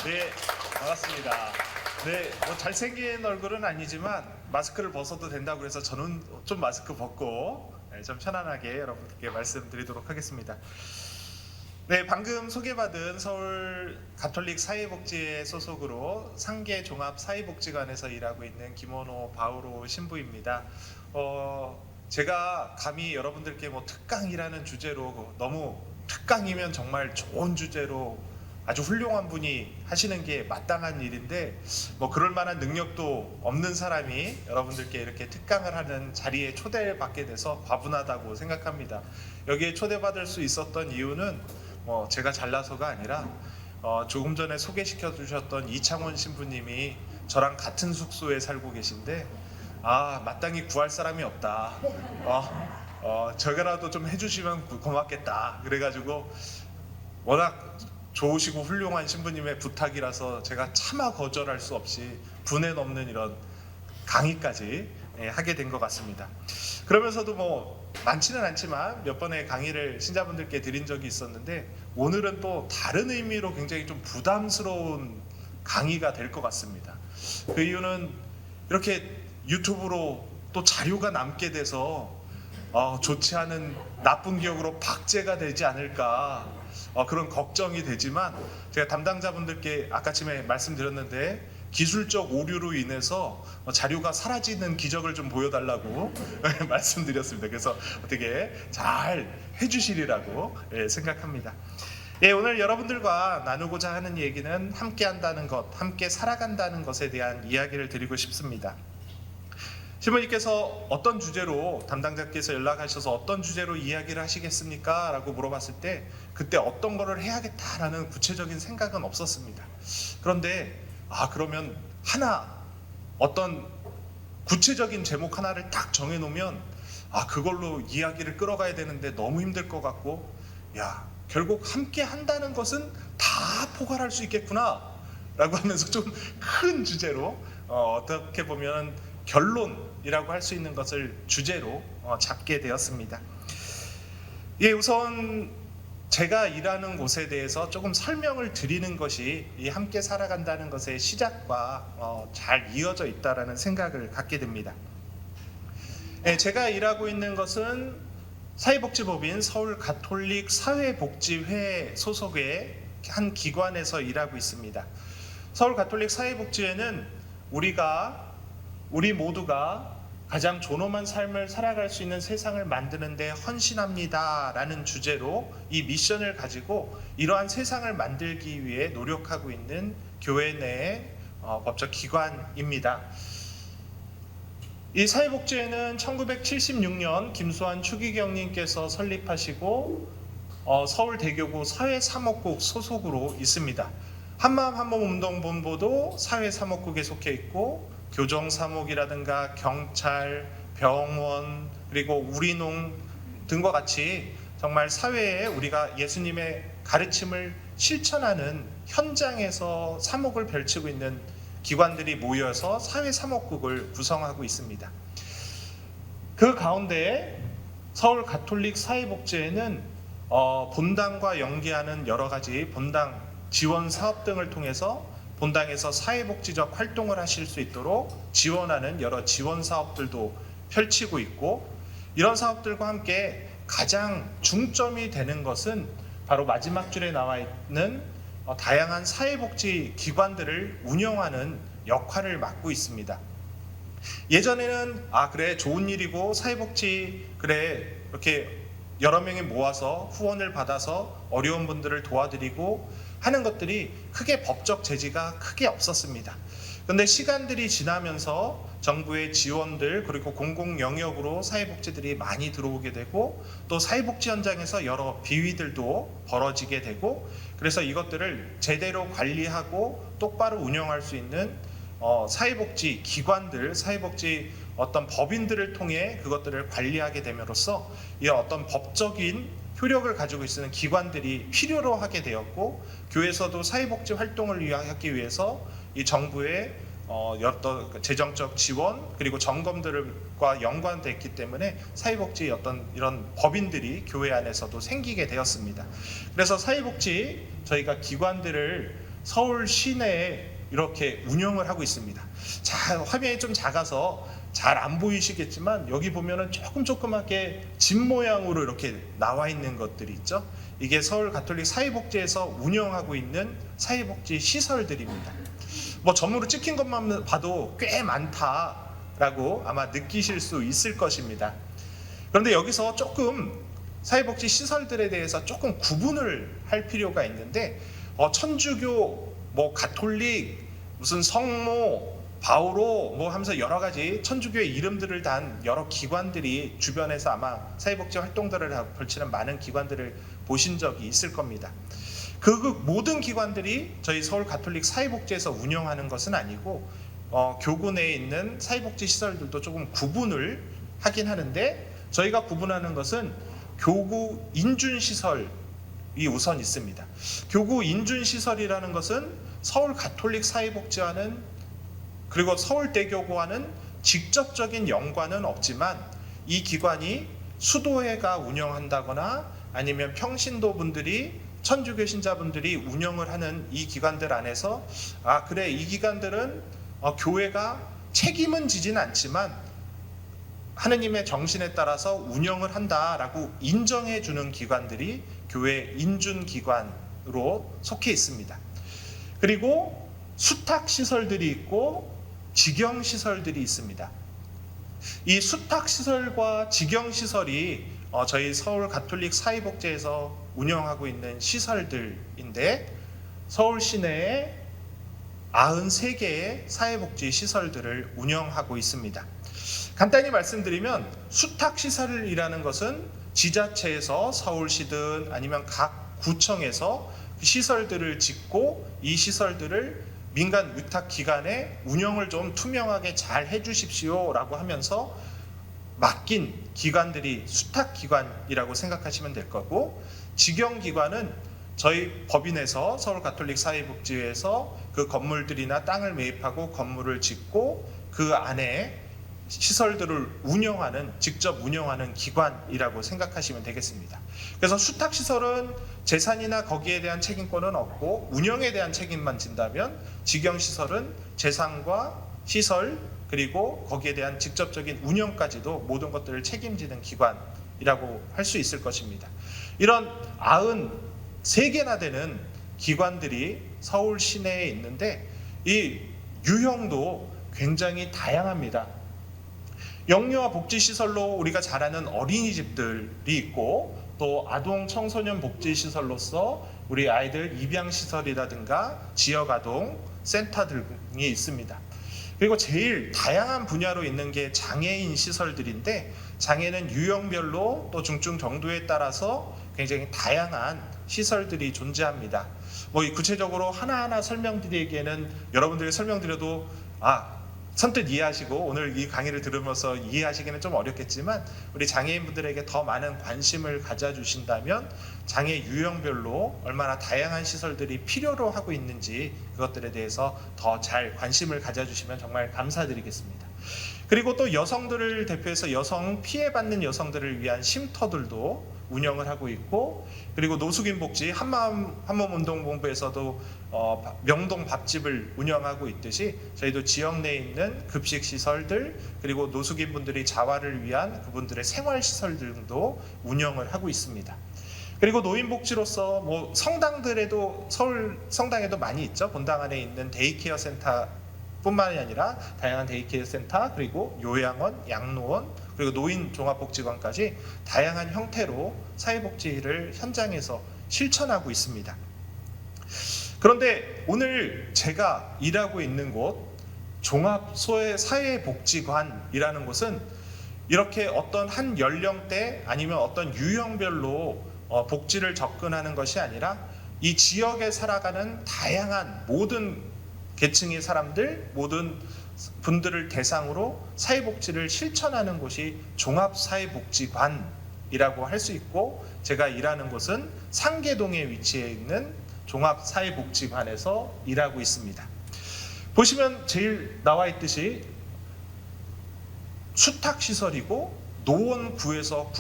네, 반갑습니다. 네, 뭐 잘생긴 얼굴은 아니지만 마스크를 벗어도 된다고 해서 저는 좀 마스크 벗고 좀 편안하게 여러분께 말씀드리도록 하겠습니다. 네, 방금 소개받은 서울 가톨릭 사회복지회 소속으로 상계 종합 사회복지관에서 일하고 있는 김원호 바오로 신부입니다. 제가 감히 여러분들께 뭐 특강이라는 주제로 너무 특강이면 정말 좋은 주제로 아주 훌륭한 분이 하시는 게 마땅한 일인데 뭐 그럴 만한 능력도 없는 사람이 여러분들께 이렇게 특강을 하는 자리에 초대를 받게 돼서 과분하다고 생각합니다. 여기에 초대받을 수 있었던 이유는 제가 잘나서가 아니라 조금 전에 소개시켜 주셨던 이창원 신부님이 저랑 같은 숙소에 살고 계신데 마땅히 구할 사람이 없다. 저거라도 좀 해주시면 고맙겠다. 그래가지고 워낙 좋으시고 훌륭한 신부님의 부탁이라서 제가 차마 거절할 수 없이 분에 넘는 이런 강의까지 하게 된 것 같습니다. 그러면서도 뭐 많지는 않지만 몇 번의 강의를 신자분들께 드린 적이 있었는데 오늘은 또 다른 의미로 굉장히 좀 부담스러운 강의가 될 것 같습니다. 그 이유는 이렇게 유튜브로 또 자료가 남게 돼서 좋지 않은 나쁜 기억으로 박제가 되지 않을까 그런 걱정이 되지만 제가 담당자분들께 아까쯤에 말씀드렸는데 기술적 오류로 인해서 자료가 사라지는 기적을 좀 보여달라고 말씀드렸습니다. 그래서 어떻게 잘 해주시리라고 생각합니다. 오늘 여러분들과 나누고자 하는 얘기는 함께 한다는 것, 함께 살아간다는 것에 대한 이야기를 드리고 싶습니다. 신부님께서 어떤 주제로 담당자께서 연락하셔서 어떤 주제로 이야기를 하시겠습니까? 라고 물어봤을 때 그때 어떤 거를 해야겠다라는 구체적인 생각은 없었습니다. 그런데 그러면 어떤 구체적인 제목 하나를 딱 정해놓으면 그걸로 이야기를 끌어가야 되는데 너무 힘들 것 같고 결국 함께 한다는 것은 다 포괄할 수 있겠구나 라고 하면서 좀 큰 주제로 어떻게 보면 결론이라고 할 수 있는 것을 주제로 잡게 되었습니다. 우선 제가 일하는 곳에 대해서 조금 설명을 드리는 것이 이 함께 살아간다는 것의 시작과 잘 이어져 있다라는 생각을 갖게 됩니다. 제가 일하고 있는 것은 사회복지법인 서울 가톨릭 사회복지회 소속의 한 기관에서 일하고 있습니다. 서울 가톨릭 사회복지회는 우리 모두가 가장 존엄한 삶을 살아갈 수 있는 세상을 만드는 데 헌신합니다 라는 주제로 이 미션을 가지고 이러한 세상을 만들기 위해 노력하고 있는 교회 내의 법적 기관입니다. 이 사회복지회는 1976년 김수환 추기경님께서 설립하시고 서울대교구 사회사목국 소속으로 있습니다. 한마음 한몸 운동본부도 사회사목국에 속해 있고 교정사목이라든가 경찰, 병원, 그리고 우리농 등과 같이 정말 사회에 우리가 예수님의 가르침을 실천하는 현장에서 사목을 펼치고 있는 기관들이 모여서 사회사목국을 구성하고 있습니다. 그 가운데 서울 가톨릭 사회복지회는 본당과 연계하는 여러 가지 본당 지원 사업 등을 통해서 본당에서 사회복지적 활동을 하실 수 있도록 지원하는 여러 지원 사업들도 펼치고 있고 이런 사업들과 함께 가장 중점이 되는 것은 바로 마지막 줄에 나와 있는 다양한 사회복지 기관들을 운영하는 역할을 맡고 있습니다. 예전에는 그래 좋은 일이고 사회복지 이렇게 여러 명이 모아서 후원을 받아서 어려운 분들을 도와드리고 하는 것들이 크게 법적 제지가 크게 없었습니다. 그런데 시간들이 지나면서 정부의 지원들 그리고 공공 영역으로 사회복지들이 많이 들어오게 되고 또 사회복지 현장에서 여러 비위들도 벌어지게 되고 그래서 이것들을 제대로 관리하고 똑바로 운영할 수 있는 사회복지 기관들, 사회복지 어떤 법인들을 통해 그것들을 관리하게 됨으로써 이 어떤 법적인 효력을 가지고 있는 기관들이 필요로 하게 되었고 교회에서도 사회복지 활동을 하기 위해서 이 정부의 어떤 재정적 지원 그리고 점검들과 연관됐기 때문에 사회복지 어떤 이런 법인들이 교회 안에서도 생기게 되었습니다. 그래서 사회복지 저희가 기관들을 서울 시내에 이렇게 운영을 하고 있습니다. 자, 화면이 좀 작아서 잘 안 보이시겠지만 여기 보면은 조그맣게 집 모양으로 이렇게 나와 있는 것들이 있죠. 이게 서울 가톨릭 사회복지에서 운영하고 있는 사회복지 시설들입니다. 뭐 점으로 찍힌 것만 봐도 꽤 많다라고 아마 느끼실 수 있을 것입니다. 그런데 여기서 조금 사회복지 시설들에 대해서 조금 구분을 할 필요가 있는데, 천주교, 뭐 가톨릭, 무슨 성모, 바오로 뭐 하면서 여러 가지 천주교의 이름들을 단 여러 기관들이 주변에서 아마 사회복지 활동들을 벌치는 많은 기관들을 보신 적이 있을 겁니다. 그 모든 기관들이 저희 서울 가톨릭 사회복지에서 운영하는 것은 아니고, 교구 내에 있는 사회복지 시설들도 조금 구분을 하긴 하는데, 저희가 구분하는 것은 교구 인준시설이 우선 있습니다. 교구 인준시설이라는 것은 서울 가톨릭 사회복지와는, 그리고 서울대교구와는 직접적인 연관은 없지만 이 기관이 수도회가 운영한다거나 아니면 평신도 분들이, 천주교 신자분들이 운영을 하는 이 기관들 안에서 그래, 이 기관들은 교회가 책임은 지진 않지만 하느님의 정신에 따라서 운영을 한다라고 인정해 주는 기관들이 교회 인준기관으로 속해 있습니다. 그리고 수탁시설들이 있고 직영시설들이 있습니다. 이 수탁시설과 직영시설이 저희 서울 가톨릭 사회복지에서 운영하고 있는 시설들인데, 서울 시내에 93개의 사회복지 시설들을 운영하고 있습니다. 간단히 말씀드리면 수탁시설이라는 것은 지자체에서, 서울시든 아니면 각 구청에서 시설들을 짓고 이 시설들을 민간 위탁기관에 운영을 좀 투명하게 잘 해주십시오 라고 하면서 맡긴 기관들이 수탁기관이라고 생각하시면 될 거고, 직영기관은 저희 법인에서, 서울 가톨릭 사회복지회에서 그 건물들이나 땅을 매입하고 건물을 짓고 그 안에 시설들을 운영하는, 직접 운영하는 기관이라고 생각하시면 되겠습니다. 그래서 수탁시설은 재산이나 거기에 대한 책임권은 없고 운영에 대한 책임만 진다면, 직영시설은 재산과 시설 그리고 거기에 대한 직접적인 운영까지도 모든 것들을 책임지는 기관이라고 할 수 있을 것입니다. 이런 93개나 되는 기관들이 서울 시내에 있는데 이 유형도 굉장히 다양합니다. 영유아 복지시설로 우리가 잘 아는 어린이집들이 있고, 또 아동 청소년 복지시설로서 우리 아이들 입양시설이라든가 지역아동 센터 등이 있습니다. 그리고 제일 다양한 분야로 있는 게 장애인 시설들인데, 장애는 유형별로 또 중증 정도에 따라서 굉장히 다양한 시설들이 존재합니다. 뭐 구체적으로 하나하나 설명드리기에는 여러분들이 설명드려도 선뜻 이해하시고 오늘 이 강의를 들으면서 이해하시기는 좀 어렵겠지만, 우리 장애인분들에게 더 많은 관심을 가져주신다면 장애 유형별로 얼마나 다양한 시설들이 필요로 하고 있는지 그것들에 대해서 더 잘 관심을 가져주시면 정말 감사드리겠습니다. 그리고 또 여성들을 대표해서 여성 피해받는 여성들을 위한 쉼터들도 운영을 하고 있고, 그리고 노숙인 복지 한몸운동본부에서도 명동 밥집을 운영하고 있듯이 저희도 지역 내에 있는 급식 시설들, 그리고 노숙인 분들이 자활을 위한 그분들의 생활 시설 등도 운영을 하고 있습니다. 그리고 노인복지로서 뭐 성당들에도, 서울 성당에도 많이 있죠. 본당 안에 있는 데이케어 센터 뿐만이 아니라 다양한 데이케어 센터, 그리고 요양원, 양로원, 그리고 노인 종합복지관까지 다양한 형태로 사회복지를 현장에서 실천하고 있습니다. 그런데 오늘 제가 일하고 있는 곳 종합사회복지관이라는 곳은 이렇게 어떤 한 연령대 아니면 어떤 유형별로 복지를 접근하는 것이 아니라 이 지역에 살아가는 다양한 모든 계층의 사람들, 모든 분들을 대상으로 사회복지를 실천하는 곳이 종합사회복지관이라고 할 수 있고, 제가 일하는 곳은 상계동에 위치해 있는 종합사회복지관에서 일하고 있습니다. 보시면 제일 나와 있듯이 수탁시설이고 노원구에서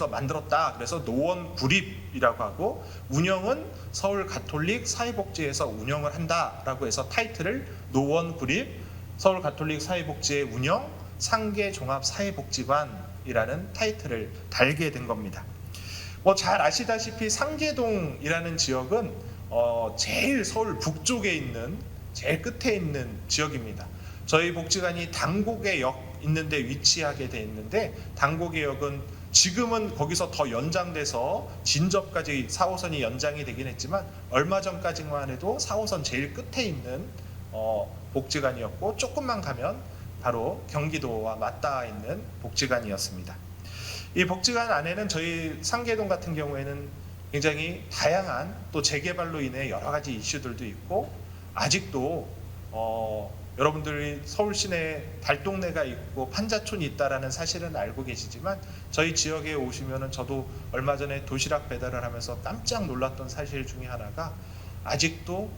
만들었다. 그래서 노원구립이라고 하고, 운영은 서울 가톨릭 사회복지에서 운영을 한다라고 해서 타이틀을 노원구립 서울 가톨릭 사회복지의 운영 상계 종합 사회복지관이라는 타이틀을 달게 된 겁니다. 뭐 잘 아시다시피 상계동이라는 지역은 제일 서울 북쪽에 있는 제일 끝에 있는 지역입니다. 저희 복지관이 당곡의 역 있는데 위치하게 돼 있는데, 당곡의 역은 지금은 거기서 더 연장돼서 진접까지 4호선이 연장이 되긴 했지만 얼마 전까지만 해도 4호선 제일 끝에 있는 복지관이었고, 조금만 가면 바로 경기도와 맞닿아 있는 복지관이었습니다. 이 복지관 안에는 저희 상계동 같은 경우에는 굉장히 다양한 또 재개발로 인해 여러 가지 이슈들도 있고, 아직도 여러분들이 서울 시내에 달동네가 있고 판자촌이 있다라는 사실은 알고 계시지만, 저희 지역에 오시면은 저도 얼마 전에 도시락 배달을 하면서 깜짝 놀랐던 사실 중에 하나가, 아직도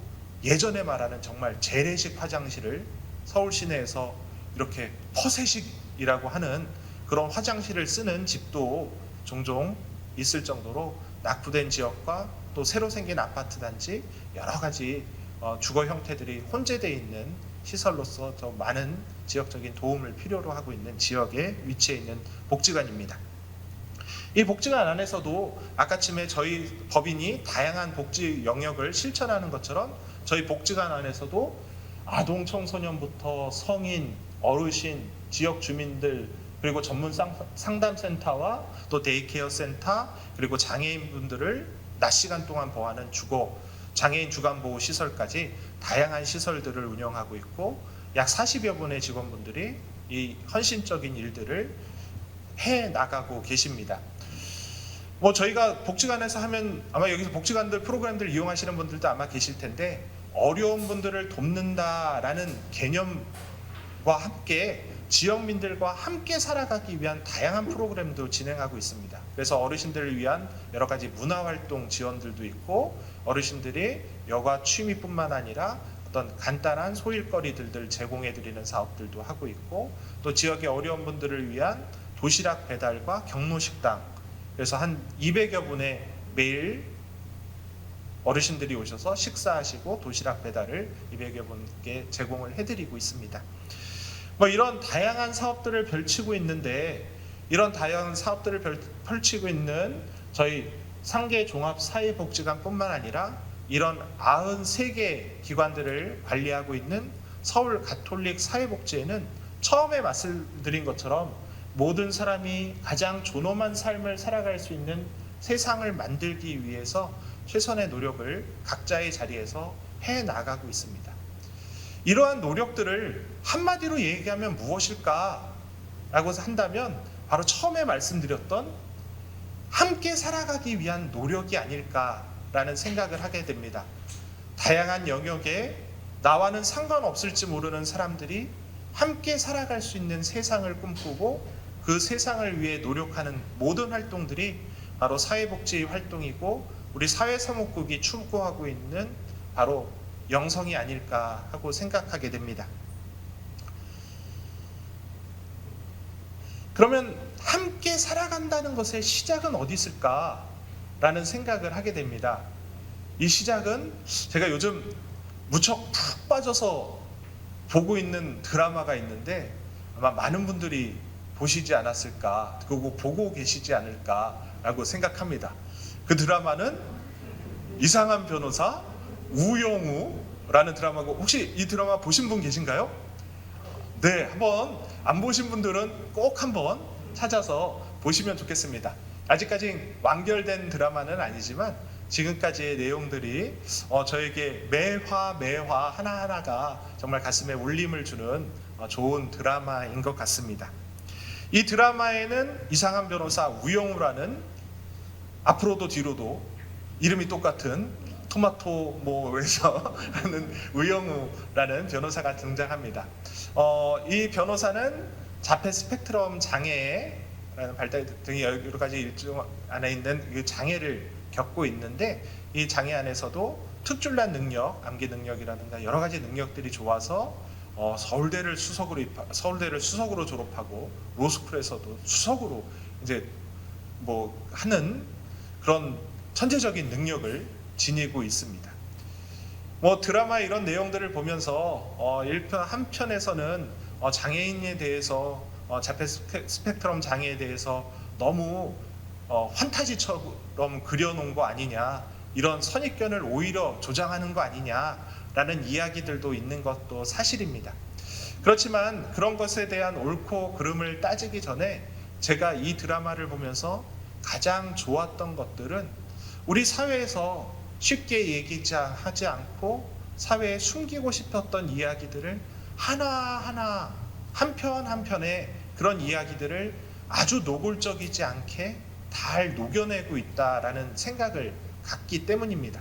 예전에 말하는 정말 재래식 화장실을 서울 시내에서 이렇게 퍼세식이라고 하는 그런 화장실을 쓰는 집도 종종 있을 정도로 낙후된 지역과 또 새로 생긴 아파트 단지, 여러 가지 주거 형태들이 혼재되어 있는 시설로서 더 많은 지역적인 도움을 필요로 하고 있는 지역에 위치해 있는 복지관입니다. 이 복지관 안에서도 아까쯤에 저희 법인이 다양한 복지 영역을 실천하는 것처럼, 저희 복지관 안에서도 아동 청소년부터 성인, 어르신, 지역 주민들, 그리고 전문 상담센터와 또 데이케어 센터, 그리고 장애인분들을 낮 시간 동안 보호하는 장애인 주간보호 시설까지 다양한 시설들을 운영하고 있고, 약 40여 분의 직원분들이 이 헌신적인 일들을 해 나가고 계십니다. 뭐 저희가 복지관에서 하면, 아마 여기서 복지관들 프로그램들 이용하시는 분들도 아마 계실 텐데, 어려운 분들을 돕는다라는 개념과 함께 지역민들과 함께 살아가기 위한 다양한 프로그램도 진행하고 있습니다. 그래서 어르신들을 위한 여러 가지 문화활동 지원들도 있고, 어르신들이 여가 취미뿐만 아니라 어떤 간단한 소일거리들을 제공해드리는 사업들도 하고 있고, 또 지역의 어려운 분들을 위한 도시락 배달과 경로식당, 그래서 한 200여 분의 매일 어르신들이 오셔서 식사하시고 도시락 배달을 200여 분께 제공을 해드리고 있습니다. 뭐 이런 다양한 사업들을 펼치고 있는데, 이런 다양한 사업들을 펼치고 있는 저희 상계 종합 사회복지관뿐만 아니라 이런 93개 기관들을 관리하고 있는 서울 가톨릭 사회복지에는 처음에 말씀드린 것처럼 모든 사람이 가장 존엄한 삶을 살아갈 수 있는 세상을 만들기 위해서 최선의 노력을 각자의 자리에서 해 나가고 있습니다. 이러한 노력들을 한마디로 얘기하면 무엇일까? 라고 한다면 바로 처음에 말씀드렸던 함께 살아가기 위한 노력이 아닐까라는 생각을 하게 됩니다. 다양한 영역에 나와는 상관없을지 모르는 사람들이 함께 살아갈 수 있는 세상을 꿈꾸고 그 세상을 위해 노력하는 모든 활동들이 바로 사회복지 활동이고, 우리 사회사목국이 추구하고 있는 바로 영성이 아닐까 하고 생각하게 됩니다. 그러면 함께 살아간다는 것의 시작은 어디 있을까라는 생각을 하게 됩니다. 이 시작은 제가 요즘 무척 푹 빠져서 보고 있는 드라마가 있는데, 아마 많은 분들이 보시지 않았을까, 그리고 보고 계시지 않을까라고 생각합니다. 그 드라마는 이상한 변호사 우영우라는 드라마고, 혹시 이 드라마 보신 분 계신가요? 네, 한번 안 보신 분들은 꼭 한번 찾아서 보시면 좋겠습니다. 아직까지 완결된 드라마는 아니지만 지금까지의 내용들이 저에게 매화 하나하나가 정말 가슴에 울림을 주는 좋은 드라마인 것 같습니다. 이 드라마에는 이상한 변호사 우영우라는, 앞으로도 뒤로도 이름이 똑같은 토마토 뭐에서 하는 우영우라는 변호사가 등장합니다. 이 변호사는 자폐 스펙트럼 장애라는 발달 등의 여러 가지 일종 안에 있는 이 장애를 겪고 있는데, 이 장애 안에서도 특출난 능력, 암기 능력이라든가 여러 가지 능력들이 좋아서 서울대를 수석으로 졸업하고 로스쿨에서도 수석으로 이제 뭐 하는 그런 천재적인 능력을 지니고 있습니다. 뭐 드라마 이런 내용들을 보면서 한편에서는 장애인에 대해서 자폐 스펙트럼 장애에 대해서 너무 환타지처럼 그려놓은 거 아니냐, 이런 선입견을 오히려 조장하는 거 아니냐라는 이야기들도 있는 것도 사실입니다. 그렇지만 그런 것에 대한 옳고 그름을 따지기 전에 제가 이 드라마를 보면서 가장 좋았던 것들은 우리 사회에서 쉽게 얘기하지 않고 사회에 숨기고 싶었던 이야기들을 하나하나 한 편 한 편의 그런 이야기들을 아주 노골적이지 않게 잘 녹여내고 있다라는 생각을 갖기 때문입니다.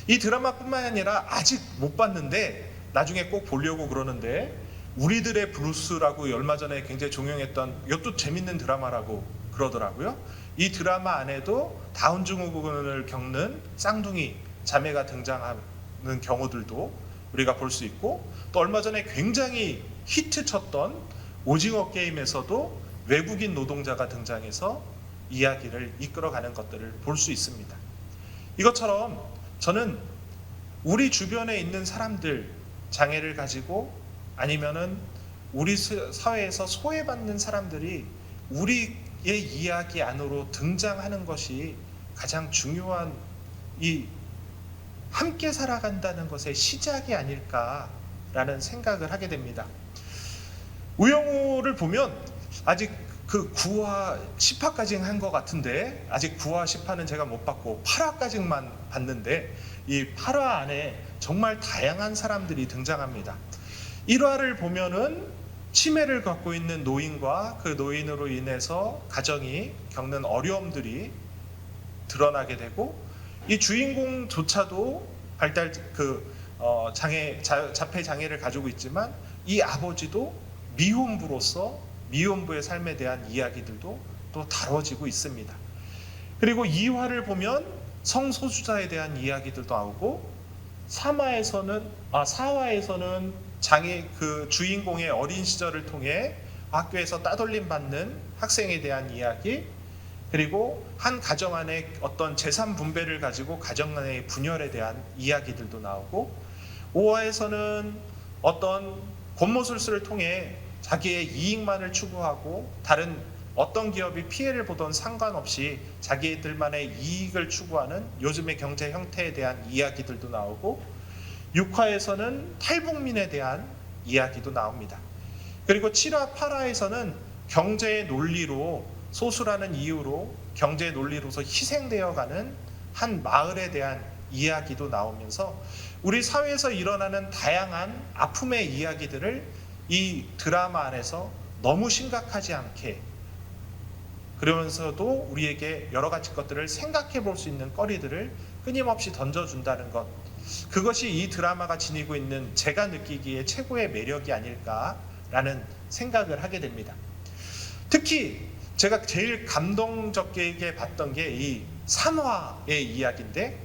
이 드라마뿐만 아니라 아직 못 봤는데 나중에 꼭 보려고 그러는데 우리들의 브루스라고 얼마 전에 굉장히 종영했던, 이것도 재밌는 드라마라고 그러더라고요. 이 드라마 안에도 다운 증후군을 겪는 쌍둥이 자매가 등장하는 경우들도 우리가 볼 수 있고, 또 얼마 전에 굉장히 히트쳤던 오징어 게임에서도 외국인 노동자가 등장해서 이야기를 이끌어가는 것들을 볼 수 있습니다. 이것처럼 저는 우리 주변에 있는 사람들, 장애를 가지고 아니면은 우리 사회에서 소외받는 사람들이 우리의 이야기 안으로 등장하는 것이 가장 중요한 이 함께 살아간다는 것의 시작이 아닐까라는 생각을 하게 됩니다. 우영우를 보면 아직 그 9화 10화까지 한 것 같은데, 아직 9화 10화는 제가 못 봤고 8화까지만 봤는데, 이 8화 안에 정말 다양한 사람들이 등장합니다. 1화를 보면은 치매를 갖고 있는 노인과 그 노인으로 인해서 가정이 겪는 어려움들이 드러나게 되고, 이 주인공조차도 자폐 장애를 가지고 있지만 이 아버지도 미혼부의 삶에 대한 이야기들도 또 다뤄지고 있습니다. 그리고 2화를 보면 성소수자에 대한 이야기들도 나오고, 4화에서는 그 주인공의 어린 시절을 통해 학교에서 따돌림 받는 학생에 대한 이야기, 그리고 한 가정 안에 어떤 재산 분배를 가지고 가정 간의 분열에 대한 이야기들도 나오고, 5화에서는 어떤 권모술수를 통해 자기의 이익만을 추구하고 다른 어떤 기업이 피해를 보던 상관없이 자기들만의 이익을 추구하는 요즘의 경제 형태에 대한 이야기들도 나오고, 6화에서는 탈북민에 대한 이야기도 나옵니다. 그리고 7화, 8화에서는 경제의 논리로, 소수라는 이유로 경제의 논리로서 희생되어가는 한 마을에 대한 이야기도 나오면서 우리 사회에서 일어나는 다양한 아픔의 이야기들을 이 드라마 안에서 너무 심각하지 않게, 그러면서도 우리에게 여러 가지 것들을 생각해 볼 수 있는 거리들을 끊임없이 던져준다는 것, 그것이 이 드라마가 지니고 있는 제가 느끼기에 최고의 매력이 아닐까라는 생각을 하게 됩니다. 특히 제가 제일 감동적이게 봤던 게 이 3화의 이야기인데,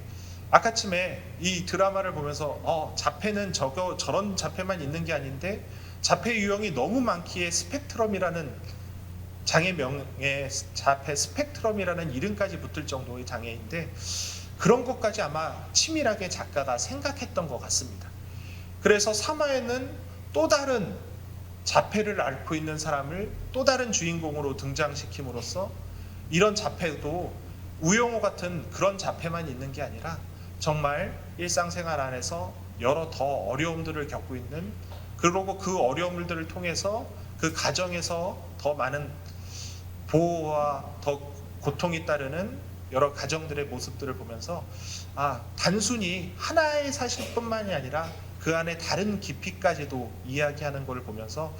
아까쯤에 이 드라마를 보면서 자폐는 저런 자폐만 있는 게 아닌데 자폐 유형이 너무 많기에 스펙트럼이라는 장애명에 자폐 스펙트럼이라는 이름까지 붙을 정도의 장애인데, 그런 것까지 아마 치밀하게 작가가 생각했던 것 같습니다. 그래서 3화에는 또 다른 자폐를 앓고 있는 사람을 또 다른 주인공으로 등장시킴으로써 이런 자폐도 우영우 같은 그런 자폐만 있는 게 아니라 정말 일상생활 안에서 여러 더 어려움들을 겪고 있는, 그리고 그 어려움들을 통해서 그 가정에서 더 많은 보호와 더 고통이 따르는 여러 가정들의 모습들을 보면서 단순히 하나의 사실뿐만이 아니라 그 안에 다른 깊이까지도 이야기하는 걸 보면서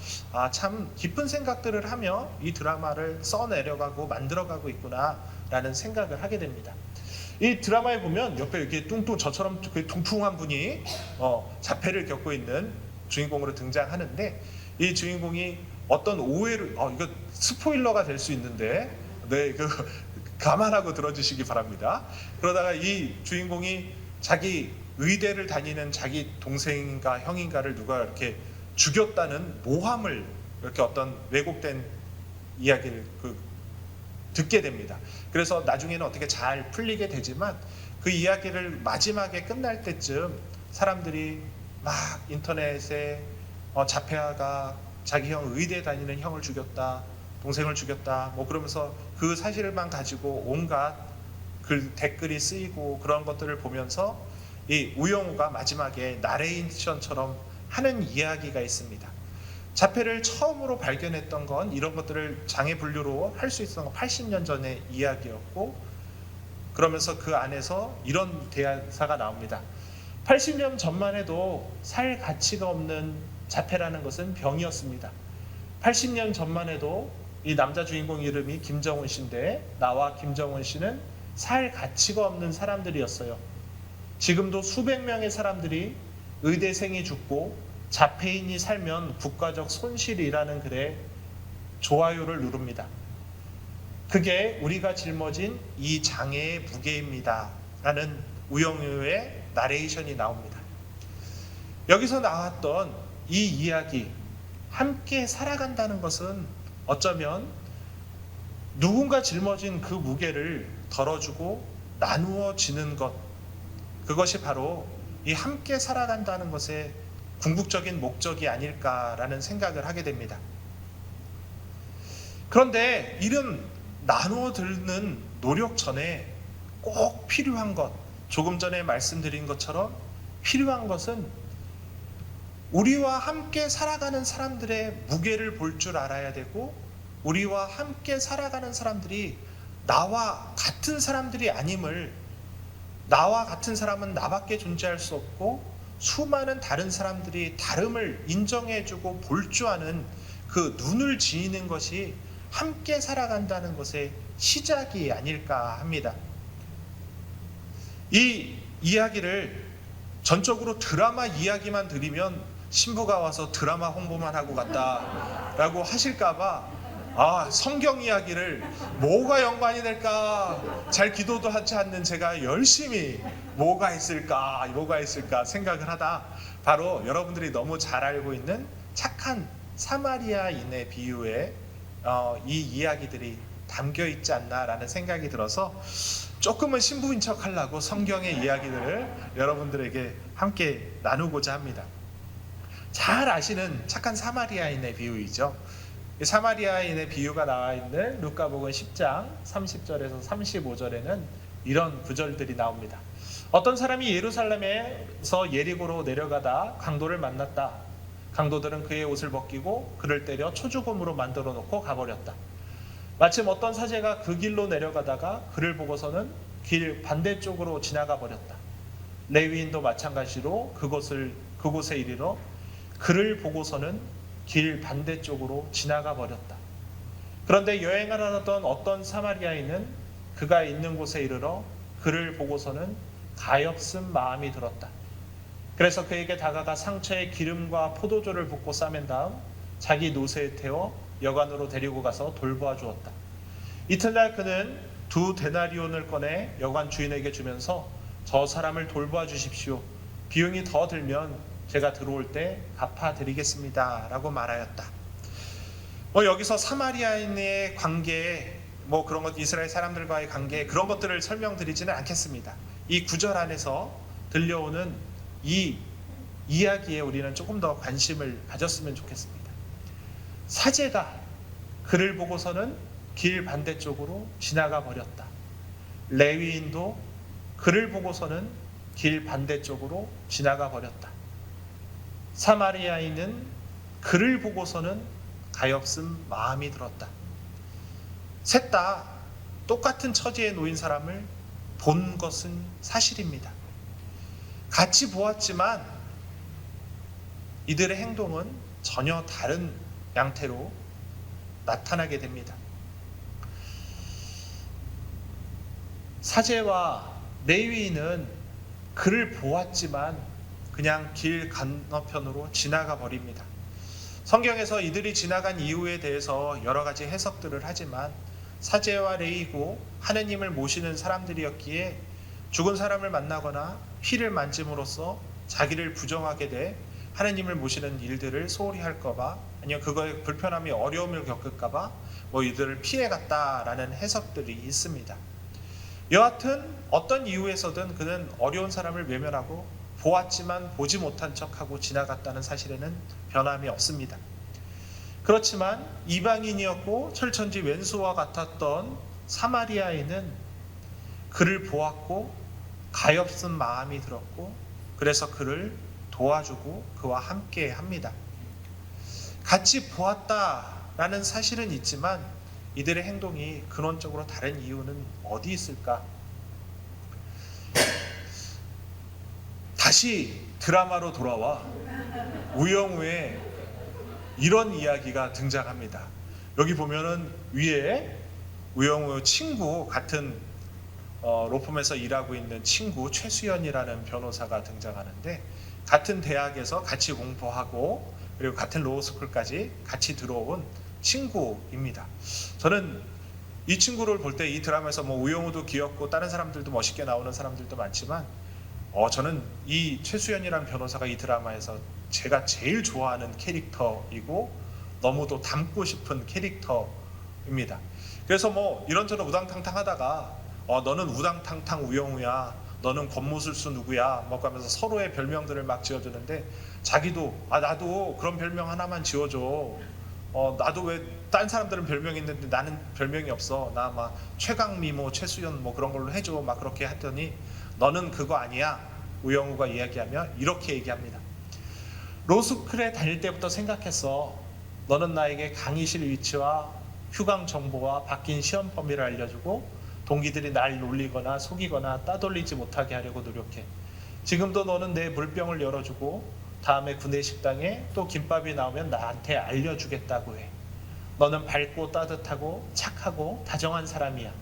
참 깊은 생각들을 하며 이 드라마를 써내려가고 만들어가고 있구나라는 생각을 하게 됩니다. 이 드라마에 보면 옆에 이렇게 저처럼 뚱뚱한 분이 자폐를 겪고 있는 주인공으로 등장하는데, 이 주인공이 어떤 오해를 이거 스포일러가 될 수 있는데 감안하고 들어주시기 바랍니다. 그러다가 이 주인공이 자기 의대를 다니는 자기 동생인가 형인가를 누가 이렇게 죽였다는 모함을 이렇게 어떤 왜곡된 이야기를 듣게 됩니다. 그래서 나중에는 어떻게 잘 풀리게 되지만 그 이야기를 마지막에 끝날 때쯤 사람들이 막 인터넷에 자폐아가 자기 형 의대 다니는 형을 죽였다, 동생을 죽였다, 뭐 그러면서 그 사실만 가지고 온갖 그 댓글이 쓰이고 그런 것들을 보면서 이 우영우가 마지막에 나레이션처럼 하는 이야기가 있습니다. 자폐를 처음으로 발견했던 건 이런 것들을 장애 분류로 할 수 있었던 건 80년 전의 이야기였고, 그러면서 그 안에서 이런 대사가 나옵니다. 80년 전만 해도 살 가치가 없는 자폐라는 것은 병이었습니다. 80년 전만 해도 이 남자 주인공 이름이 김정은 씨인데 나와 김정은 씨는 살 가치가 없는 사람들이었어요. 지금도 수백 명의 사람들이 의대생이 죽고 자폐인이 살면 국가적 손실이라는 글에 좋아요를 누릅니다. 그게 우리가 짊어진 이 장애의 무게입니다 라는 우영우의 나레이션이 나옵니다. 여기서 나왔던 이 이야기, 함께 살아간다는 것은 어쩌면 누군가 짊어진 그 무게를 덜어주고 나누어지는 것, 그것이 바로 이 함께 살아간다는 것의 궁극적인 목적이 아닐까라는 생각을 하게 됩니다. 그런데 이런 나누어 듣는 노력 전에 꼭 필요한 것, 조금 전에 말씀드린 것처럼 필요한 것은 우리와 함께 살아가는 사람들의 무게를 볼 줄 알아야 되고, 우리와 함께 살아가는 사람들이 나와 같은 사람들이 아님을, 나와 같은 사람은 나밖에 존재할 수 없고 수많은 다른 사람들이 다름을 인정해주고 볼 줄 아는 그 눈을 지니는 것이 함께 살아간다는 것의 시작이 아닐까 합니다. 이 이야기를 전적으로 드라마 이야기만 드리면 신부가 와서 드라마 홍보만 하고 갔다라고 하실까봐 성경 이야기를 뭐가 연관이 될까 잘 기도도 하지 않는 제가 열심히 뭐가 있을까 생각을 하다 바로 여러분들이 너무 잘 알고 있는 착한 사마리아인의 비유에 이 이야기들이 담겨 있지 않나라는 생각이 들어서 조금은 신부인 척 하려고 성경의 이야기들을 여러분들에게 함께 나누고자 합니다. 잘 아시는 착한 사마리아인의 비유이죠. 사마리아인의 비유가 나와 있는 루카복음 10장 30절에서 35절에는 이런 구절들이 나옵니다. 어떤 사람이 예루살렘에서 예리고로 내려가다 강도를 만났다. 강도들은 그의 옷을 벗기고 그를 때려 초죽음으로 만들어 놓고 가버렸다. 마침 어떤 사제가 그 길로 내려가다가 그를 보고서는 길 반대쪽으로 지나가 버렸다. 레위인도 마찬가지로 그곳에 이르러 그를 보고서는 길 반대쪽으로 지나가 버렸다. 그런데 여행을 하던 어떤 사마리아인은 그가 있는 곳에 이르러 그를 보고서는 가엾은 마음이 들었다. 그래서 그에게 다가가 상처에 기름과 포도주를 붓고 싸맨 다음 자기 노새에 태워 여관으로 데리고 가서 돌보아 주었다. 이튿날 그는 2데나리온을 꺼내 여관 주인에게 주면서 저 사람을 돌보아 주십시오. 비용이 더 들면 제가 들어올 때 갚아드리겠습니다 라고 말하였다. 여기서 사마리아인의 관계, 그런 것, 이스라엘 사람들과의 관계, 그런 것들을 설명드리지는 않겠습니다. 이 구절 안에서 들려오는 이 이야기에 우리는 조금 더 관심을 가졌으면 좋겠습니다. 사제가 그를 보고서는 길 반대쪽으로 지나가 버렸다. 레위인도 그를 보고서는 길 반대쪽으로 지나가 버렸다. 사마리아인은 그를 보고서는 가엾은 마음이 들었다. 셋 다 똑같은 처지에 놓인 사람을 본 것은 사실입니다. 같이 보았지만 이들의 행동은 전혀 다른 양태로 나타나게 됩니다. 사제와 레위인은 그를 보았지만 그냥 길 건너편으로 지나가 버립니다. 성경에서 이들이 지나간 이유에 대해서 여러 가지 해석들을 하지만 사제와 레위고 하느님을 모시는 사람들이었기에 죽은 사람을 만나거나 피를 만짐으로써 자기를 부정하게 돼 하느님을 모시는 일들을 소홀히 할까봐, 아니면 그거에 불편함이 어려움을 겪을까봐 뭐 이들을 피해갔다라는 해석들이 있습니다. 여하튼 어떤 이유에서든 그는 어려운 사람을 외면하고 보았지만 보지 못한 척하고 지나갔다는 사실에는 변함이 없습니다. 그렇지만 이방인이었고 철천지 왼수와 같았던 사마리아인은 그를 보았고 가엾은 마음이 들었고 그래서 그를 도와주고 그와 함께 합니다. 같이 보았다라는 사실은 있지만 이들의 행동이 근원적으로 다른 이유는 어디 있을까? 다시 드라마로 돌아와 우영우의 이런 이야기가 등장합니다. 여기 보면은 위에 우영우 친구 같은 로펌에서 일하고 있는 친구 최수연이라는 변호사가 등장하는데, 같은 대학에서 같이 공부하고 그리고 같은 로스쿨까지 같이 들어온 친구입니다. 저는 이 친구를 볼 때 이 드라마에서 뭐 우영우도 귀엽고 다른 사람들도 멋있게 나오는 사람들도 많지만 저는 이 최수연이라는 변호사가 이 드라마에서 제가 제일 좋아하는 캐릭터이고 너무도 닮고 싶은 캐릭터입니다. 그래서 뭐 이런저런 우당탕탕 하다가 너는 우당탕탕 우영우야, 너는 권무술수 누구야 뭐 하면서 서로의 별명들을 막 지어주는데, 자기도 나도 그런 별명 하나만 지어줘. 나도 왜 딴 사람들은 별명이 있는데 나는 별명이 없어. 나 막 최강미 뭐 최수연 뭐 그런 걸로 해줘. 막 그렇게 했더니 너는 그거 아니야. 우영우가 이야기하며 이렇게 얘기합니다. 로스쿨에 다닐 때부터 생각했어. 너는 나에게 강의실 위치와 휴강 정보와 바뀐 시험 범위를 알려주고 동기들이 날 놀리거나 속이거나 따돌리지 못하게 하려고 노력해. 지금도 너는 내 물병을 열어주고 다음에 구내식당에 또 김밥이 나오면 나한테 알려주겠다고 해. 너는 밝고 따뜻하고 착하고 다정한 사람이야.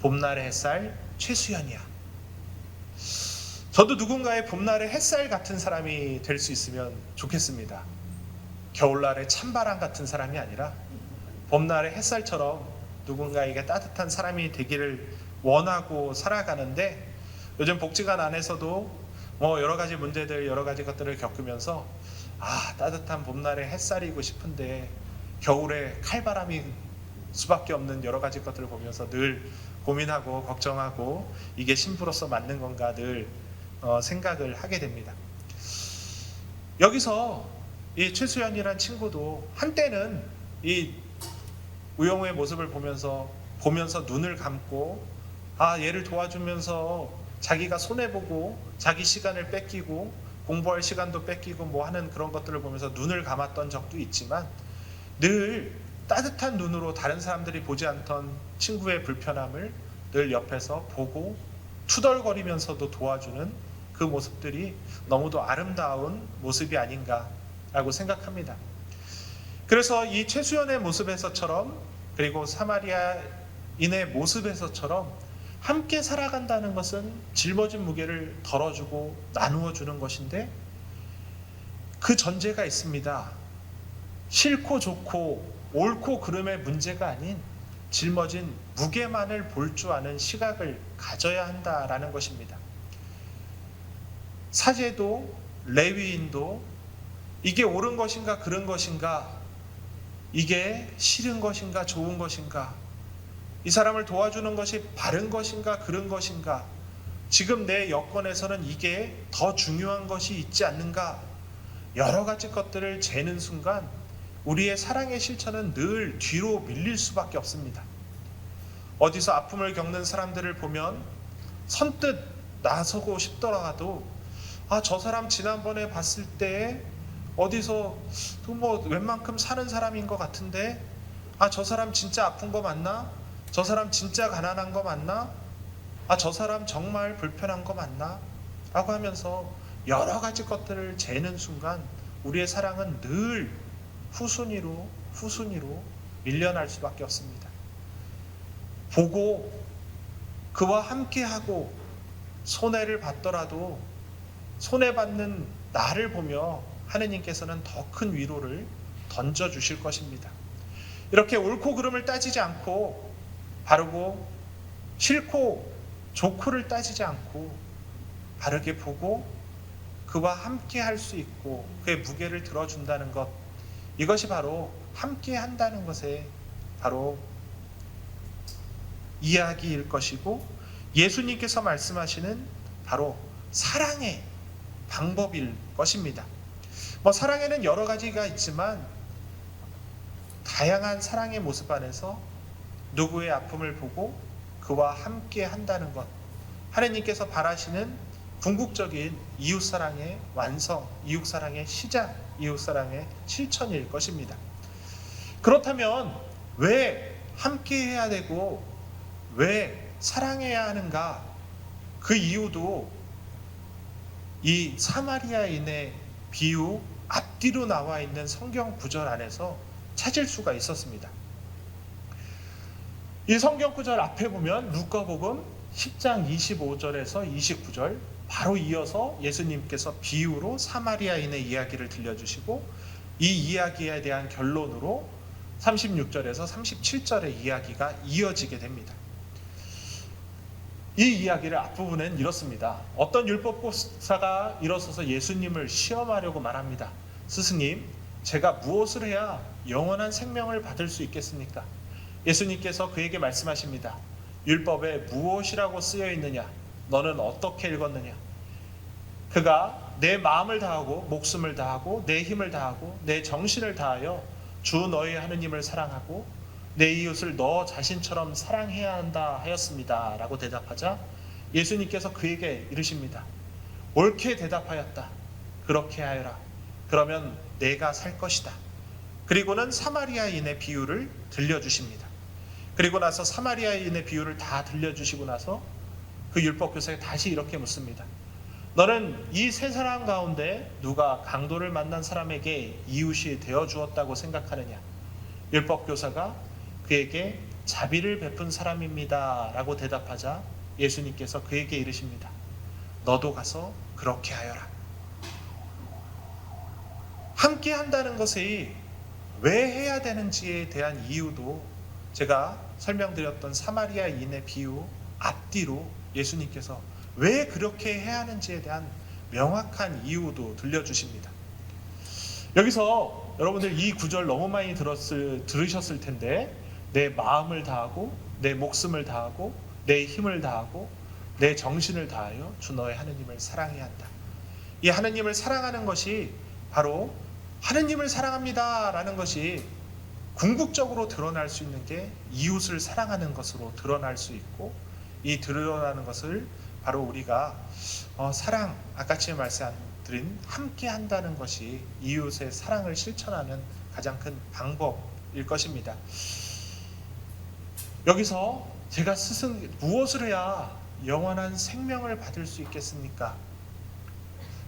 봄날의 햇살 최수연이야. 저도 누군가의 봄날의 햇살 같은 사람이 될 수 있으면 좋겠습니다. 겨울날의 찬바람 같은 사람이 아니라 봄날의 햇살처럼 누군가에게 따뜻한 사람이 되기를 원하고 살아가는데, 요즘 복지관 안에서도 뭐 여러 가지 문제들, 여러 가지 것들을 겪으면서 따뜻한 봄날의 햇살이고 싶은데 겨울에 칼바람이 수밖에 없는 여러 가지 것들을 보면서 늘 고민하고 걱정하고 이게 신부로서 맞는 건가 늘 생각을 하게 됩니다. 여기서 이 최수연이란 친구도 한때는 이 우영우의 모습을 보면서 눈을 감고 얘를 도와주면서 자기가 손해보고 자기 시간을 뺏기고 공부할 시간도 뺏기고 뭐 하는 그런 것들을 보면서 눈을 감았던 적도 있지만, 늘 따뜻한 눈으로 다른 사람들이 보지 않던 친구의 불편함을 늘 옆에서 보고 투덜거리면서도 도와주는 그 모습들이 너무도 아름다운 모습이 아닌가라고 생각합니다. 그래서 이 최수연의 모습에서처럼 그리고 사마리아인의 모습에서처럼 함께 살아간다는 것은 짊어진 무게를 덜어주고 나누어 주는 것인데, 그 전제가 있습니다. 싫고 좋고 옳고 그름의 문제가 아닌 짊어진 무게만을 볼 줄 아는 시각을 가져야 한다라는 것입니다. 사제도 레위인도 이게 옳은 것인가 그른 것인가, 이게 싫은 것인가 좋은 것인가, 이 사람을 도와주는 것이 바른 것인가 그른 것인가, 지금 내 여건에서는 이게 더 중요한 것이 있지 않는가, 여러 가지 것들을 재는 순간 우리의 사랑의 실천은 늘 뒤로 밀릴 수밖에 없습니다. 어디서 아픔을 겪는 사람들을 보면 선뜻 나서고 싶더라도 저 사람 지난번에 봤을 때 어디서 뭐 웬만큼 사는 사람인 것 같은데 저 사람 진짜 아픈 거 맞나? 저 사람 진짜 가난한 거 맞나? 저 사람 정말 불편한 거 맞나? 라고 하면서 여러 가지 것들을 재는 순간 우리의 사랑은 늘 후순위로 밀려날 수밖에 없습니다. 보고 그와 함께하고 손해를 받더라도 손해받는 나를 보며 하느님께서는 더 큰 위로를 던져주실 것입니다. 이렇게 옳고 그름을 따지지 않고 바르고 싫고 좋고를 따지지 않고 바르게 보고 그와 함께 할 수 있고 그의 무게를 들어준다는 것, 이것이 바로 함께 한다는 것의 바로 이야기일 것이고, 예수님께서 말씀하시는 바로 사랑의 방법일 것입니다. 사랑에는 여러 가지가 있지만 다양한 사랑의 모습 안에서 누구의 아픔을 보고 그와 함께 한다는 것, 하나님께서 바라시는 궁극적인 이웃사랑의 완성, 이웃사랑의 시작, 이웃사랑의 실천일 것입니다. 그렇다면 왜 함께 해야 되고 왜 사랑해야 하는가? 그 이유도 이 사마리아인의 비유 앞뒤로 나와 있는 성경 구절 안에서 찾을 수가 있었습니다. 이 성경 구절 앞에 보면 루카복음 10장 25절에서 29절 바로 이어서 예수님께서 비유로 사마리아인의 이야기를 들려주시고, 이 이야기에 대한 결론으로 36절에서 37절의 이야기가 이어지게 됩니다. 이 이야기를 앞부분엔 이렇습니다. 어떤 율법교사가 일어서서 예수님을 시험하려고 말합니다. 스승님, 제가 무엇을 해야 영원한 생명을 받을 수 있겠습니까? 예수님께서 그에게 말씀하십니다. 율법에 무엇이라고 쓰여 있느냐? 너는 어떻게 읽었느냐? 그가 내 마음을 다하고 목숨을 다하고 내 힘을 다하고 내 정신을 다하여 주 너희 하느님을 사랑하고 내 이웃을 너 자신처럼 사랑해야 한다 하였습니다 라고 대답하자 예수님께서 그에게 이르십니다. 옳게 대답하였다. 그렇게 하여라. 그러면 내가 살 것이다. 그리고는 사마리아인의 비유를 들려주십니다. 그리고 나서 사마리아인의 비유를 다 들려주시고 나서 그 율법교사가 다시 이렇게 묻습니다. 너는 이 세 사람 가운데 누가 강도를 만난 사람에게 이웃이 되어 주었다고 생각하느냐? 율법교사가 그에게 자비를 베푼 사람입니다 라고 대답하자 예수님께서 그에게 이르십니다. 너도 가서 그렇게 하여라. 함께 한다는 것이 왜 해야 되는지에 대한 이유도 제가 설명드렸던 사마리아인의 비유 앞뒤로 예수님께서 왜 그렇게 해야 하는지에 대한 명확한 이유도 들려주십니다. 여기서 여러분들 이 구절 너무 많이 들으셨을 텐데, 내 마음을 다하고 내 목숨을 다하고 내 힘을 다하고 내 정신을 다하여 주 너의 하느님을 사랑해야 한다. 이 하느님을 사랑하는 것이 바로 하느님을 사랑합니다 라는 것이 궁극적으로 드러날 수 있는 게 이웃을 사랑하는 것으로 드러날 수 있고, 이 드러나는 것을 바로 우리가 사랑, 아까 전에 말씀드린 함께 한다는 것이 이웃의 사랑을 실천하는 가장 큰 방법일 것입니다. 여기서 제가 스승 무엇을 해야 영원한 생명을 받을 수 있겠습니까?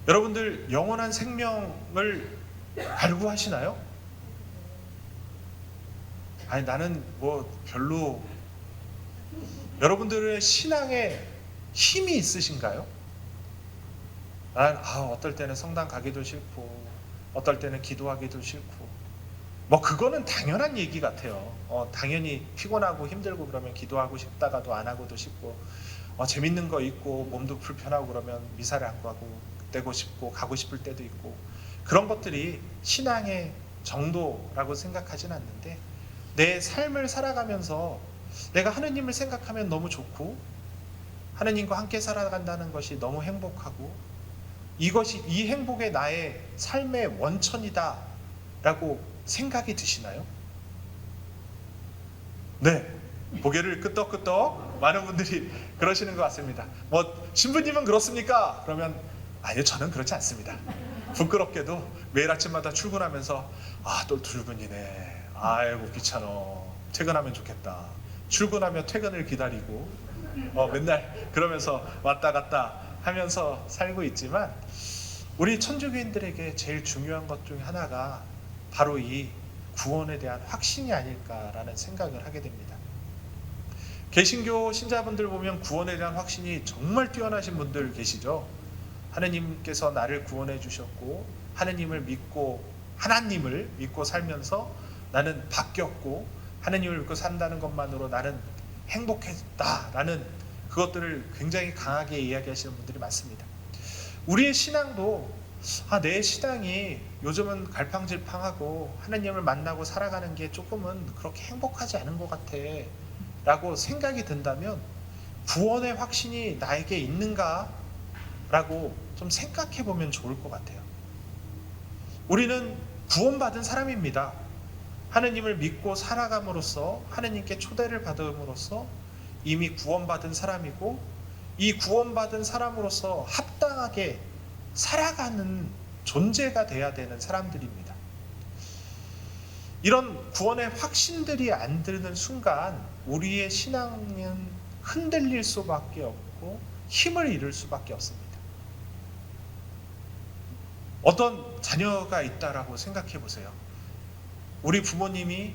여러분들 영원한 생명을 갈구하시나요? 아니 나는 별로. 여러분들의 신앙에 힘이 있으신가요? 난 어떨 때는 성당 가기도 싫고 어떨 때는 기도하기도 싫고 그거는 당연한 얘기 같아요. 당연히 피곤하고 힘들고 그러면 기도하고 싶다가도 안 하고도 싶고 재밌는 거 있고 몸도 불편하고 그러면 미사를 안 가고 떼고 싶고 가고 싶을 때도 있고, 그런 것들이 신앙의 정도라고 생각하진 않는데, 내 삶을 살아가면서 내가 하느님을 생각하면 너무 좋고 하느님과 함께 살아간다는 것이 너무 행복하고 이것이 이 행복의 나의 삶의 원천이다 라고 생각이 드시나요? 네, 고개를 끄덕끄덕 많은 분들이 그러시는 것 같습니다. 신부님은 그렇습니까? 그러면 아니요, 저는 그렇지 않습니다. 부끄럽게도 매일 아침마다 출근하면서 또 출근이네, 아이고 귀찮어, 퇴근하면 좋겠다, 출근하며 퇴근을 기다리고 맨날 그러면서 왔다 갔다 하면서 살고 있지만, 우리 천주교인들에게 제일 중요한 것 중에 하나가 바로 이 구원에 대한 확신이 아닐까라는 생각을 하게 됩니다. 개신교 신자분들 보면 구원에 대한 확신이 정말 뛰어나신 분들 계시죠. 하느님께서 나를 구원해 주셨고 하느님을 믿고 살면서 나는 바뀌었고 하느님을 믿고 산다는 것만으로 나는 행복했다라는 그것들을 굉장히 강하게 이야기하시는 분들이 많습니다. 우리의 신앙도 내 신앙이 요즘은 갈팡질팡하고 하나님을 만나고 살아가는 게 조금은 그렇게 행복하지 않은 것 같아 라고 생각이 든다면 구원의 확신이 나에게 있는가? 라고 좀 생각해 보면 좋을 것 같아요. 우리는 구원받은 사람입니다. 하느님을 믿고 살아감으로써 하느님께 초대를 받음으로써 이미 구원받은 사람이고 이 구원받은 사람으로서 합당하게 살아가는 존재가 돼야 되는 사람들입니다. 이런 구원의 확신들이 안 드는 순간 우리의 신앙은 흔들릴 수밖에 없고 힘을 잃을 수밖에 없습니다. 어떤 자녀가 있다라고 생각해 보세요. 우리 부모님이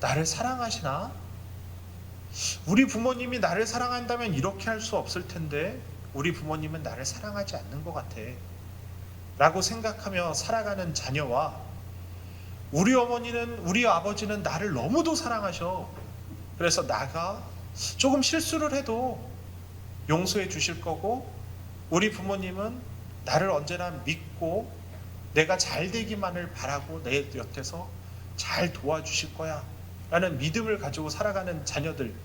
나를 사랑하시나? 우리 부모님이 나를 사랑한다면 이렇게 할 수 없을 텐데 우리 부모님은 나를 사랑하지 않는 것 같아 라고 생각하며 살아가는 자녀와 우리 어머니는 우리 아버지는 나를 너무도 사랑하셔. 그래서 나가 조금 실수를 해도 용서해 주실 거고 우리 부모님은 나를 언제나 믿고 내가 잘 되기만을 바라고 내 곁에서 잘 도와주실 거야 라는 믿음을 가지고 살아가는 자녀들,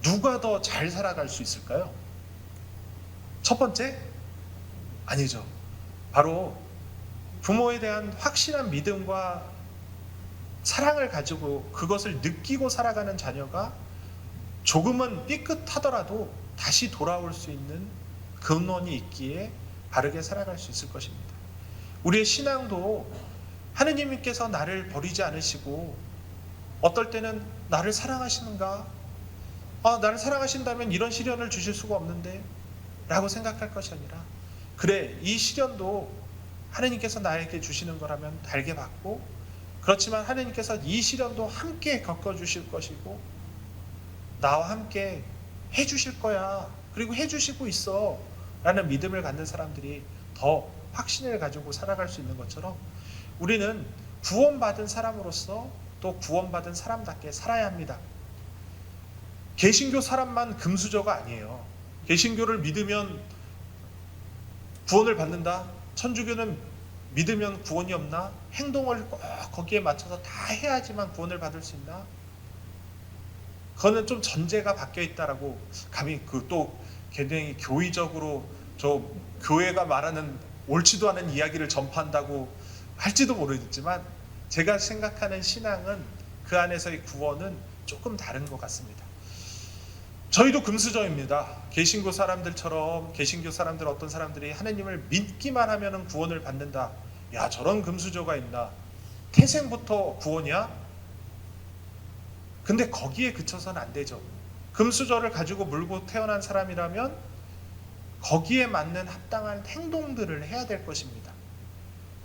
누가 더 잘 살아갈 수 있을까요? 첫 번째? 아니죠. 바로 부모에 대한 확실한 믿음과 사랑을 가지고 그것을 느끼고 살아가는 자녀가 조금은 삐끗하더라도 다시 돌아올 수 있는 근원이 있기에 바르게 살아갈 수 있을 것입니다. 우리의 신앙도 하느님께서 나를 버리지 않으시고 어떨 때는 나를 사랑하시는가? 나를 사랑하신다면 이런 시련을 주실 수가 없는데 라고 생각할 것이 아니라 그래, 이 시련도 하느님께서 나에게 주시는 거라면 달게 받고 그렇지만 하느님께서 이 시련도 함께 겪어주실 것이고 나와 함께 해주실 거야. 그리고 해주시고 있어 라는 믿음을 갖는 사람들이 더 확신을 가지고 살아갈 수 있는 것처럼 우리는 구원받은 사람으로서 또 구원받은 사람답게 살아야 합니다. 개신교 사람만 금수저가 아니에요. 개신교를 믿으면 구원을 받는다. 천주교는 믿으면 구원이 없나? 행동을 꼭 거기에 맞춰서 다 해야지만 구원을 받을 수 있나? 그거는 좀 전제가 바뀌어 있다라고 감히 또 굉장히 교의적으로 저 교회가 말하는 옳지도 않은 이야기를 전파한다고 할지도 모르겠지만 제가 생각하는 신앙은 그 안에서의 구원은 조금 다른 것 같습니다. 저희도 금수저입니다. 개신교 사람들처럼 개신교 사람들 어떤 사람들이 하나님을 믿기만 하면 구원을 받는다. 야, 저런 금수저가 있나? 태생부터 구원이야? 근데 거기에 그쳐서는 안 되죠. 금수저를 가지고 물고 태어난 사람이라면 거기에 맞는 합당한 행동들을 해야 될 것입니다.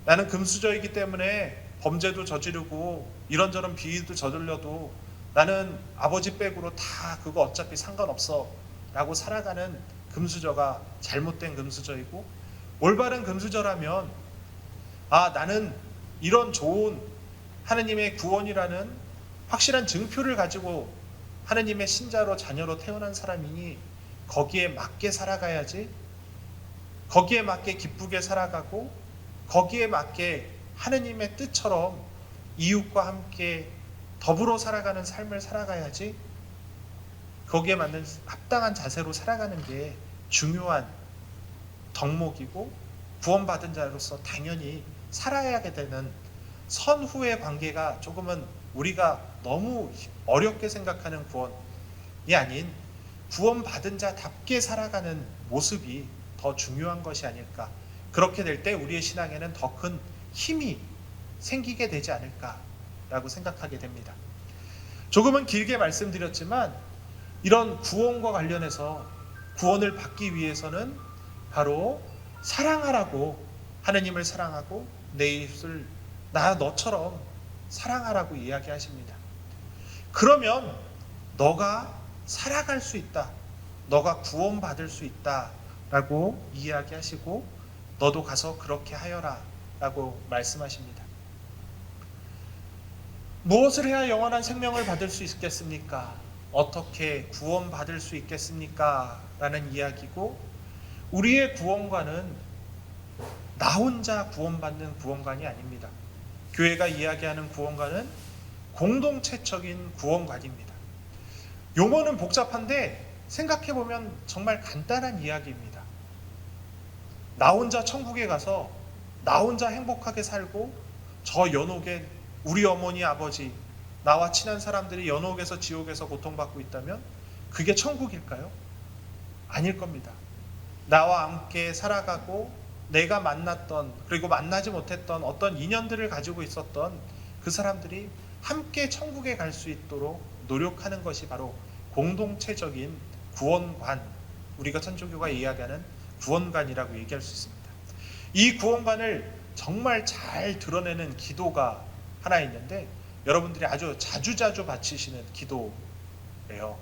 나는 금수저이기 때문에 범죄도 저지르고 이런저런 비위도 저질러도 나는 아버지 백으로 다 그거 어차피 상관없어 라고 살아가는 금수저가 잘못된 금수저이고, 올바른 금수저라면 나는 이런 좋은 하느님의 구원이라는 확실한 증표를 가지고 하느님의 신자로 자녀로 태어난 사람이니 거기에 맞게 살아가야지, 거기에 맞게 기쁘게 살아가고 거기에 맞게 하느님의 뜻처럼 이웃과 함께 더불어 살아가는 삶을 살아가야지, 거기에 맞는 합당한 자세로 살아가는 게 중요한 덕목이고 구원받은 자로서 당연히 살아야 되는 선후의 관계가 조금은 우리가 너무 어렵게 생각하는 구원이 아닌 구원받은 자답게 살아가는 모습이 더 중요한 것이 아닐까. 그렇게 될 때 우리의 신앙에는 더 큰 힘이 생기게 되지 않을까라고 생각하게 됩니다. 조금은 길게 말씀드렸지만 이런 구원과 관련해서 구원을 받기 위해서는 바로 사랑하라고, 하느님을 사랑하고 내 이웃을 나 너처럼 사랑하라고 이야기하십니다. 그러면 너가 살아갈 수 있다, 너가 구원받을 수 있다 라고 이야기하시고 너도 가서 그렇게 하여라 라고 말씀하십니다. 무엇을 해야 영원한 생명을 받을 수 있겠습니까? 어떻게 구원받을 수 있겠습니까? 라는 이야기고, 우리의 구원관은 나 혼자 구원받는 구원관이 아닙니다. 교회가 이야기하는 구원관은 공동체적인 구원관입니다. 용어는 복잡한데 생각해보면 정말 간단한 이야기입니다. 나 혼자 천국에 가서 나 혼자 행복하게 살고, 저 연옥에 우리 어머니 아버지, 나와 친한 사람들이 연옥에서 지옥에서 고통받고 있다면 그게 천국일까요? 아닐 겁니다. 나와 함께 살아가고 내가 만났던, 그리고 만나지 못했던 어떤 인연들을 가지고 있었던 그 사람들이 함께 천국에 갈 수 있도록 노력하는 것이 바로 공동체적인 구원관, 우리가 천주교가 이야기하는 구원관이라고 얘기할 수 있습니다. 이 구원관을 정말 잘 드러내는 기도가 하나 있는데, 여러분들이 아주 자주자주 바치시는 기도예요.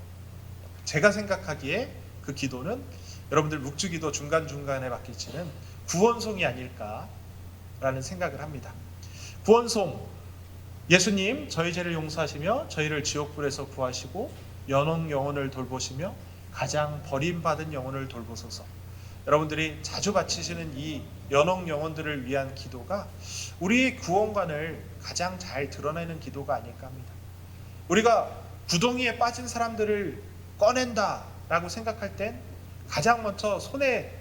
제가 생각하기에 그 기도는 여러분들 묵주기도 중간중간에 바뀌지는 구원송이 아닐까라는 생각을 합니다. 구원송, 예수님 저희 죄를 용서하시며 저희를 지옥불에서 구하시고 연옥 영혼을 돌보시며 가장 버림받은 영혼을 돌보소서. 여러분들이 자주 바치시는 이 연옥 영혼들을 위한 기도가 우리의 구원관을 가장 잘 드러내는 기도가 아닐까 합니다. 우리가 구덩이에 빠진 사람들을 꺼낸다라고 생각할 땐 가장 먼저 손에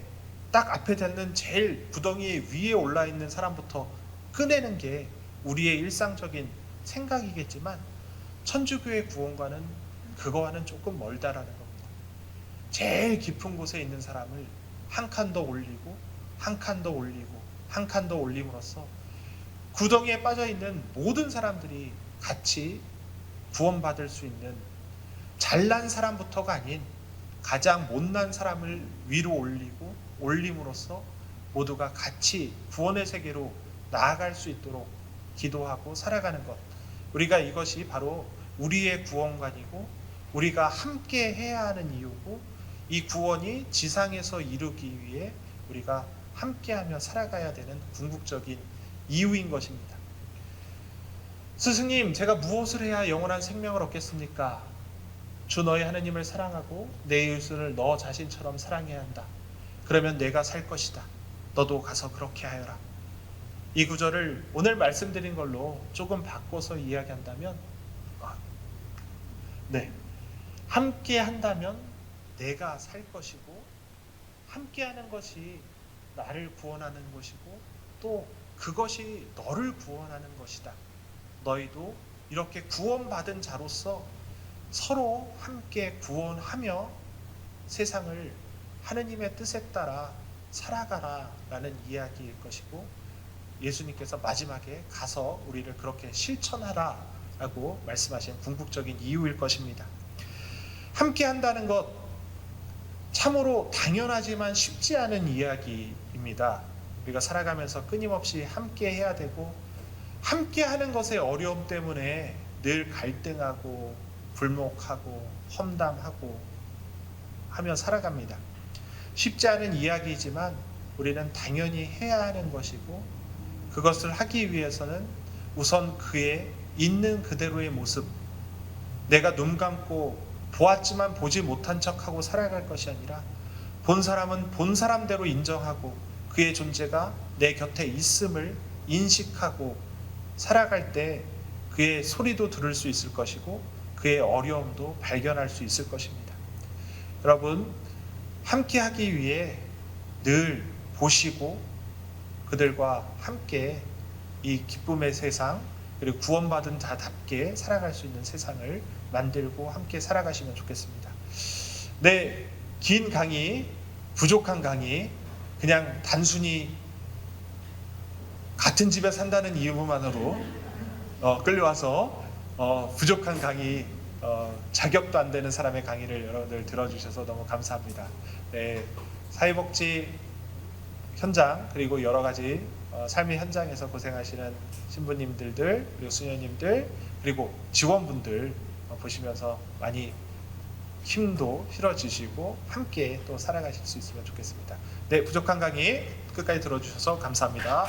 딱 앞에 닿는 제일 구덩이 위에 올라 있는 사람부터 꺼내는 게 우리의 일상적인 생각이겠지만, 천주교의 구원관은 그거와는 조금 멀다라는 겁니다. 제일 깊은 곳에 있는 사람을 한 칸 더 올리고 한 칸 더 올리고 한 칸 더 올림으로써 구덩이에 빠져있는 모든 사람들이 같이 구원받을 수 있는, 잘난 사람부터가 아닌 가장 못난 사람을 위로 올리고 올림으로써 모두가 같이 구원의 세계로 나아갈 수 있도록 기도하고 살아가는 것, 우리가 이것이 바로 우리의 구원관이고 우리가 함께 해야 하는 이유고, 이 구원이 지상에서 이루기 위해 우리가 함께하며 살아가야 되는 궁극적인 이유인 것입니다. 스승님, 제가 무엇을 해야 영원한 생명을 얻겠습니까? 주 너희 하느님을 사랑하고 내 이웃을 너 자신처럼 사랑해야 한다. 그러면 내가 살 것이다. 너도 가서 그렇게 하여라. 이 구절을 오늘 말씀드린 걸로 조금 바꿔서 이야기한다면, 함께 한다면 내가 살 것이고, 함께 하는 것이 나를 구원하는 것이고, 또 그것이 너를 구원하는 것이다. 너희도 이렇게 구원받은 자로서 서로 함께 구원하며 세상을 하느님의 뜻에 따라 살아가라 라는 이야기일 것이고, 예수님께서 마지막에 가서 우리를 그렇게 실천하라 라고 말씀하신 궁극적인 이유일 것입니다. 함께 한다는 것, 참으로 당연하지만 쉽지 않은 이야기입니다. 우리가 살아가면서 끊임없이 함께 해야 되고, 함께 하는 것의 어려움 때문에 늘 갈등하고 불목하고 험담하고 하며 살아갑니다. 쉽지 않은 이야기이지만 우리는 당연히 해야 하는 것이고, 그것을 하기 위해서는 우선 그의 있는 그대로의 모습, 내가 눈 감고 보았지만 보지 못한 척하고 살아갈 것이 아니라 본 사람은 본 사람대로 인정하고 그의 존재가 내 곁에 있음을 인식하고 살아갈 때 그의 소리도 들을 수 있을 것이고 그의 어려움도 발견할 수 있을 것입니다. 여러분, 함께 하기 위해 늘 보시고 그들과 함께 이 기쁨의 세상, 그리고 구원받은 자답게 살아갈 수 있는 세상을 만들고 함께 살아가시면 좋겠습니다. 네, 긴 강의, 부족한 강의, 그냥 단순히 같은 집에 산다는 이유만으로 끌려와서 부족한 강의, 자격도 안 되는 사람의 강의를 여러분들 들어주셔서 너무 감사합니다. 네, 사회복지 현장, 그리고 여러 가지 삶의 현장에서 고생하시는 신부님들, 그리고 수녀님들, 그리고 지원분들 보시면서 많이 힘도 실어주시고 함께 또 살아가실 수 있으면 좋겠습니다. 네, 부족한 강의 끝까지 들어주셔서 감사합니다.